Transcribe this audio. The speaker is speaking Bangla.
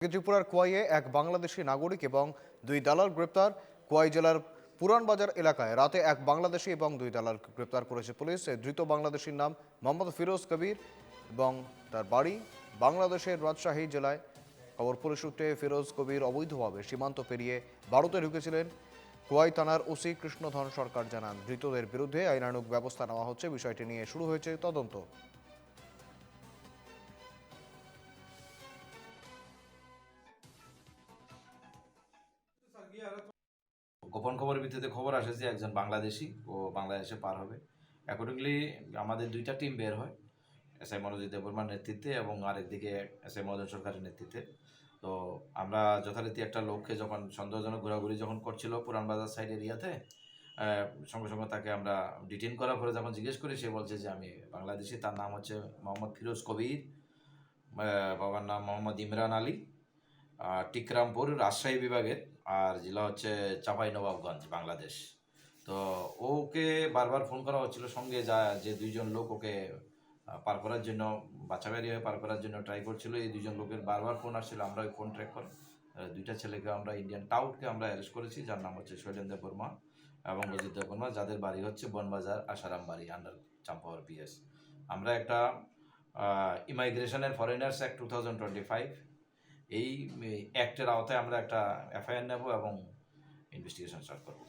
ত্রিপুরার কোয়াইয়ে এক বাংলাদেশি নাগরিক এবং দুই দালাল গ্রেপ্তার। কোয়াই জেলার পুরানবাজার এলাকায় রাতে এক বাংলাদেশি এবং দুই দালাল গ্রেপ্তার করেছে পুলিশ। ধৃত বাংলাদেশির নাম মোহাম্মদ ফিরোজ কবির এবং তার বাড়ি বাংলাদেশের রাজশাহী জেলায়। খবর পুলিশ সূত্রে ফিরোজ কবির অবৈধভাবে সীমান্ত পেরিয়ে ভারতে ঢুকেছিলেন। কোয়াই থানার ওসি কৃষ্ণধন সরকার জানান, ধৃতদের বিরুদ্ধে আইনানুগ ব্যবস্থা নেওয়া হচ্ছে। বিষয়টি নিয়ে শুরু হয়েছে তদন্ত। গোপন খবরের ভিত্তিতে খবর আসে যে একজন বাংলাদেশি ও বাংলাদেশে পার হবে। অ্যাকর্ডিংলি আমাদের দুইটা টিম বের হয়, এসআই মনোজিৎ দেববর্মার নেতৃত্বে এবং আরেকদিকে এসআই মদন সরকারের নেতৃত্বে। তো আমরা যথারীতি একটা লোককে যখন সন্দেহজনক ঘোরাঘুরি যখন করছিল পুরানবাজার সাইড এরিয়াতে, সঙ্গে সঙ্গে তাকে আমরা ডিটেইন করার পরে যখন জিজ্ঞেস করি, সে বলছে যে আমি বাংলাদেশি। তার নাম হচ্ছে মোহাম্মদ ফিরোজ কবির, বাবার নাম মোহাম্মদ ইমরান আলী, টিকরামপুর রাজশাহী বিভাগের, আর জেলা হচ্ছে চাঁপাইনবাবগঞ্জ, বাংলাদেশ। তো ওকে বারবার ফোন করা হচ্ছিল, সঙ্গে যে দুইজন লোক ওকে পার করার জন্য, বাছাবাড়ি হয়ে পার করার জন্য ট্রাই করছিল। এই দুইজন লোকের বারবার ফোন আসছিল। আমরা ওই ফোন ট্র্যাক করে দুইটা ছেলেকে আমরা ইন্ডিয়ান টাউটকে আমরা অ্যারেস্ট করেছি, যার নাম হচ্ছে শৈলেন্দ্র বর্মা এবং অজিত বর্মা, যাদের বাড়ি হচ্ছে বনবাজার আসারাম বাড়ি, আন্ডার চাম্পাওয়ার পিএস। আমরা একটা ইমাইগ্রেশনের ফরেনার্স অ্যাক্ট 2025 এই অ্যাক্টের আওতায় আমরা একটা এফআইআর নেব এবং ইনভেস্টিগেশন স্টার্ট করব।